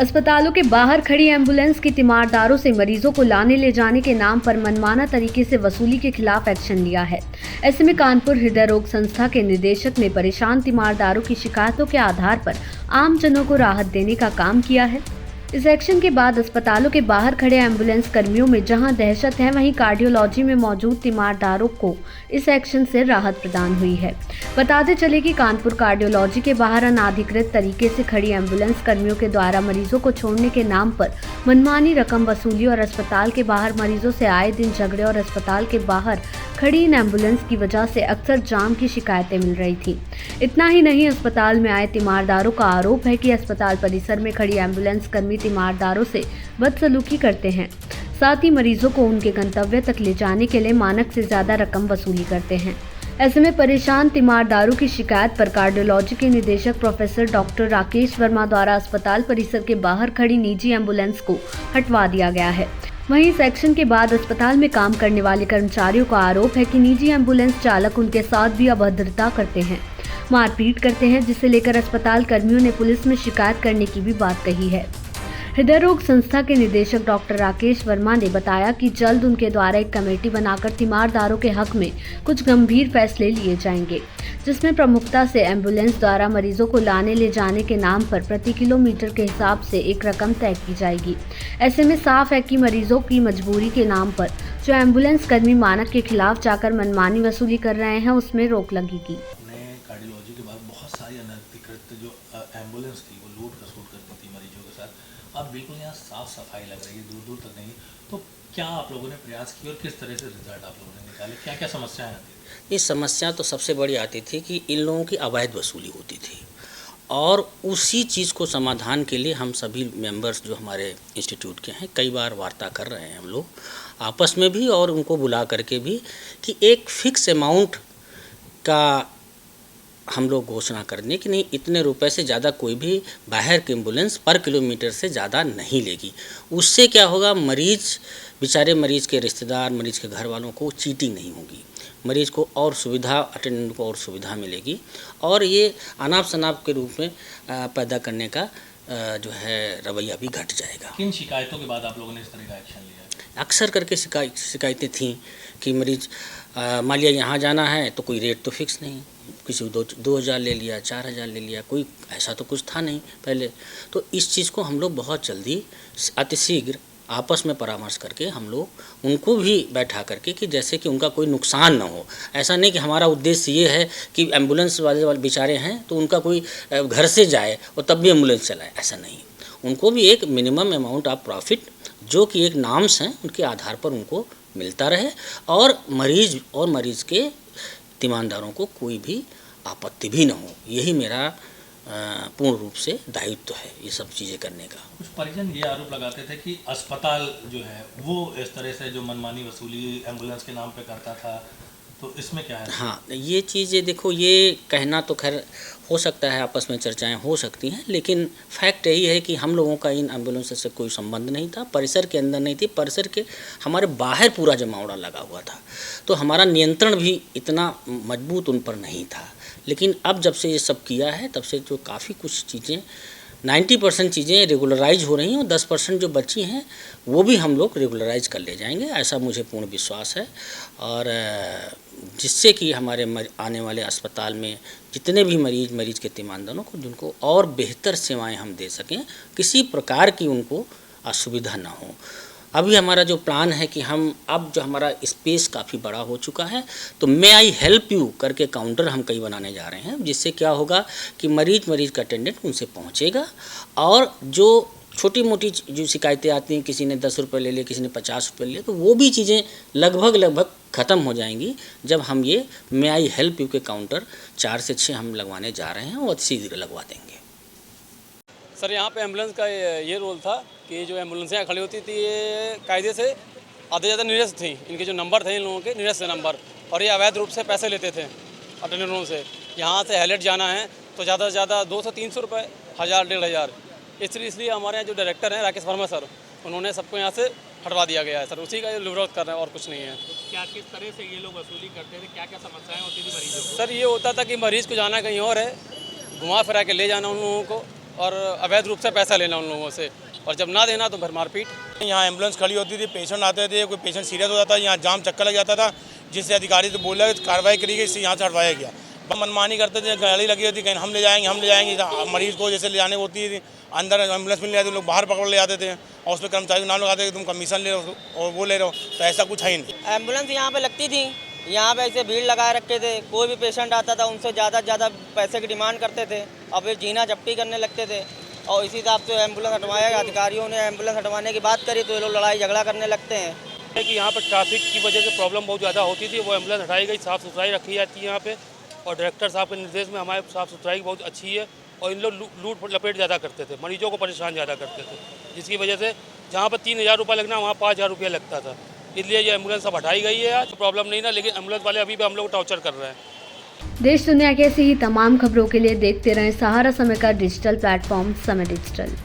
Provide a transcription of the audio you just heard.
अस्पतालों के बाहर खड़ी एम्बुलेंस की तीमारदारों से मरीजों को लाने ले जाने के नाम पर मनमाना तरीके से वसूली के खिलाफ एक्शन लिया है। ऐसे में कानपुर हृदय रोग संस्था के निदेशक ने परेशान तीमारदारों की शिकायतों के आधार पर आम जनों को राहत देने का काम किया है। इस एक्शन के बाद अस्पतालों के बाहर खड़े एम्बुलेंस कर्मियों में जहां दहशत है, वहीं कार्डियोलॉजी में मौजूद तीमारदारों को इस एक्शन से राहत प्रदान हुई है। बताते चले कि कानपुर कार्डियोलॉजी के बाहर अनाधिकृत तरीके से खड़ी एम्बुलेंस कर्मियों के द्वारा मरीजों को छोड़ने के नाम पर मनमानी रकम वसूली और अस्पताल के बाहर मरीजों से आए दिन झगड़े और अस्पताल के बाहर खड़ी इन एम्बुलेंस की वजह से अक्सर जाम की शिकायतें मिल रही थी। इतना ही नहीं, अस्पताल में आए तीमारदारों का आरोप है कि अस्पताल परिसर में खड़ी एम्बुलेंस कर्मी तीमारदारों से बदसलूकी करते हैं, साथ ही मरीजों को उनके गंतव्य तक ले जाने के लिए मानक से ज्यादा रकम वसूली करते हैं। ऐसे में परेशान तीमारदारों की शिकायत पर कार्डियोलॉजी के निदेशक प्रोफेसर डॉक्टर राकेश वर्मा द्वारा अस्पताल परिसर के बाहर खड़ी निजी एम्बुलेंस को हटवा दिया गया है। वहीं इस एक्शन के बाद अस्पताल में काम करने वाले कर्मचारियों का आरोप है कि निजी एम्बुलेंस चालक उनके साथ भी अभद्रता करते हैं, मारपीट करते हैं, जिसे लेकर अस्पताल कर्मियों ने पुलिस में शिकायत करने की भी बात कही है। हृदय रोग संस्था के निदेशक डॉक्टर राकेश वर्मा ने बताया कि जल्द उनके द्वारा एक कमेटी बनाकर तीमारदारों के हक में कुछ गंभीर फैसले लिए जाएंगे, जिसमें प्रमुखता से एम्बुलेंस द्वारा मरीजों को लाने ले जाने के नाम पर प्रति किलोमीटर के हिसाब से एक रकम तय की जाएगी। ऐसे में साफ है कि मरीजों की मजबूरी के नाम पर जो एम्बुलेंस कर्मी मानक के खिलाफ जाकर मनमानी वसूली कर रहे हैं, उसमें रोक लगेगी। कार्डियोलॉजी के बाद बहुत सारी अनधिकृत जो एम्बुलेंस थी वो लूट खसोट करती थी मरीजों के साथ। अब बिल्कुल यहाँ साफ सफाई लग रही है, दूर दूर तक नहीं। तो क्या आप लोगों ने प्रयास किए और किस तरह से रिजल्ट आप लोगों ने निकाले? क्या क्या समस्याएं आती थी? ये समस्या तो सबसे बड़ी आती थी कि इन लोगों की अवैध वसूली होती थी, और उसी चीज़ को समाधान के लिए हम सभी मेंबर्स जो हमारे इंस्टीट्यूट के हैं कई बार वार्ता कर रहे हैं, हम लोग आपस में भी और उनको बुला करके भी, कि एक फिक्स अमाउंट का हम लोग घोषणा कर दें कि नहीं, इतने रुपए से ज़्यादा कोई भी बाहर की एम्बुलेंस पर किलोमीटर से ज़्यादा नहीं लेगी। उससे क्या होगा, बेचारे मरीज़ के रिश्तेदार, मरीज़ के घर वालों को चीटिंग नहीं होगी, मरीज़ को और सुविधा, अटेंडेंट को और सुविधा मिलेगी, और ये अनाप शनाप के रूप में पैदा करने का जो है रवैया भी घट जाएगा। किन शिकायतों के बाद आप लोगों ने इस तरह का एक्शन लिया? अक्सर करके शिकायतें थीं कि मरीज़ मान लिया यहाँ जाना है तो कोई रेट तो फिक्स नहीं, किसी को 2,000 ले लिया, 4,000 ले लिया, कोई ऐसा तो कुछ था नहीं पहले। तो इस चीज़ को हम लोग बहुत जल्दी अतिशीघ्र आपस में परामर्श करके हम लोग उनको भी बैठा करके, कि जैसे कि उनका कोई नुकसान ना हो। ऐसा नहीं कि हमारा उद्देश्य ये है कि एम्बुलेंस वाले बेचारे हैं तो उनका कोई घर से जाए और तब भी एम्बुलेंस चलाए, ऐसा नहीं। उनको भी एक मिनिमम अमाउंट ऑफ प्रॉफिट, जो कि एक नाम्स हैं, उनके आधार पर उनको मिलता रहे, और मरीज़ के तीमारदारों को कोई भी आपत्ति भी न हो। यही मेरा पूर्ण रूप से दायित्व है ये सब चीज़ें करने का। कुछ परिजन ये आरोप लगाते थे कि अस्पताल जो है वो इस तरह से जो मनमानी वसूली एम्बुलेंस के नाम पे करता था, तो इसमें क्या है? हाँ, ये चीज़ें देखो, ये कहना तो खैर हो सकता है, आपस में चर्चाएं हो सकती हैं, लेकिन फैक्ट यही है कि हम लोगों का इन एम्बुलेंस से कोई संबंध नहीं था, परिसर के अंदर नहीं थी, परिसर के हमारे बाहर पूरा जमावड़ा लगा हुआ था, तो हमारा नियंत्रण भी इतना मजबूत उन पर नहीं था। लेकिन अब जब से ये सब किया है, तब से जो काफ़ी कुछ चीज़ें 90% चीज़ें रेगुलराइज हो रही हैं, और 10% जो बची हैं वो भी हम लोग रेगुलराइज कर ले जाएंगे, ऐसा मुझे पूर्ण विश्वास है। और जिससे कि हमारे आने वाले अस्पताल में जितने भी मरीज़ के तीमारदारों को, जिनको और बेहतर सेवाएं हम दे सकें, किसी प्रकार की उनको असुविधा ना हो। अभी हमारा जो प्लान है कि हम, अब जो हमारा स्पेस काफ़ी बड़ा हो चुका है, तो मे आई हेल्प यू करके काउंटर हम कई बनाने जा रहे हैं, जिससे क्या होगा कि मरीज़ का अटेंडेंट उनसे पहुंचेगा, और जो छोटी मोटी जो शिकायतें आती हैं, किसी ने 10 रुपये ले लिए, किसी ने 50 रुपये ले लिए, तो वो भी चीज़ें लगभग ख़त्म हो जाएंगी जब हम ये मे आई हेल्प यू के काउंटर 4 से 6 हम लगवाने जा रहे हैं, और शीघ्र लगवा देंगे। सर, यहाँ पे एम्बुलेंस का ये रोल था कि जो एम्बुलेंस यहाँ खड़ी होती थी, ये कायदे से आधे ज़्यादा निरस्त थी, इनके जो नंबर थे इन लोगों के निरस्त नंबर, और ये अवैध रूप से पैसे लेते थे अटेंडेंटों से। यहाँ से हैलेट जाना है तो ज़्यादा से ज़्यादा 200-300 रुपये, 1000, 1500। इसलिए हमारे यहाँ जो डायरेक्टर हैं राकेश वर्मा सर, उन्होंने सबको यहाँ से हटवा दिया गया है सर, उसी का विरोध कर रहे हैं और कुछ नहीं है। क्या किस तरह से ये लोग वसूली करते थे, क्या क्या समस्याएं होती थी मरीजों को? सर, ये होता था कि मरीज़ को जाना कहीं और है, घुमा फिरा के ले जाना उन लोगों को, और अवैध रूप से पैसा लेना उन लोगों से, और जब ना देना तो फिर मारपीट। यहाँ एम्बुलेंस खड़ी होती थी, पेशेंट आते थे, कोई पेशेंट सीरियस हो जाता, यहाँ जाम चक्कर लग जाता था, जिससे अधिकारी तो बोला कार्रवाई करी गई, इससे यहाँ से हटवाया गया। मनमानी करते थे, गाड़ी लगी होती, कहीं हम ले जाएंगे, मरीज को जैसे ले जाने होती थी, अंदर एम्बुलेंस मिल जाती, लोग बाहर पकड़ ले जाते थे और उस पर कर्मचारी को नाम लगाते थे, तुम कमीशन ले रहे हो और वो ले रहे हो, तो ऐसा कुछ है ही नहीं। एम्बुलेंस यहाँ पे लगती थी, यहाँ पे ऐसे भीड़ लगाए रखे थे, कोई भी पेशेंट आता था उनसे ज़्यादा पैसे की डिमांड करते थे और फिर जीना जप्टी करने लगते थे। और इसी हिसाब से एम्बुलेंस हटवाया, अधिकारियों ने एम्बुलेंस हटवाने की बात करी तो ये लोग लड़ाई झगड़ा करने लगते हैं। कि यहाँ पर ट्रैफिक की वजह से प्रॉब्लम बहुत ज़्यादा होती थी, वो एम्बुलेंस हटाई गई, साफ़ सुथराई रखी जाती है यहाँ पे, और डायरेक्टर साहब के निर्देश में हमारे साफ़ सुथराई बहुत अच्छी है। और इन लोग लूट लपेट ज़्यादा करते थे, मरीजों को परेशान ज़्यादा करते थे, जिसकी वजह से जहाँ पर 3000 रुपये लगना वहाँ 5000 रुपया लगता था। इसलिए ये एम्बुलेंस अब हटाई गई है। आज प्रॉब्लम नहीं ना, लेकिन एम्बुलेंस वाले अभी भी हम लोग टॉर्चर कर रहे हैं। देश दुनिया की ऐसी ही तमाम खबरों के लिए देखते रहें सहारा समय का डिजिटल प्लेटफॉर्म समय डिजिटल।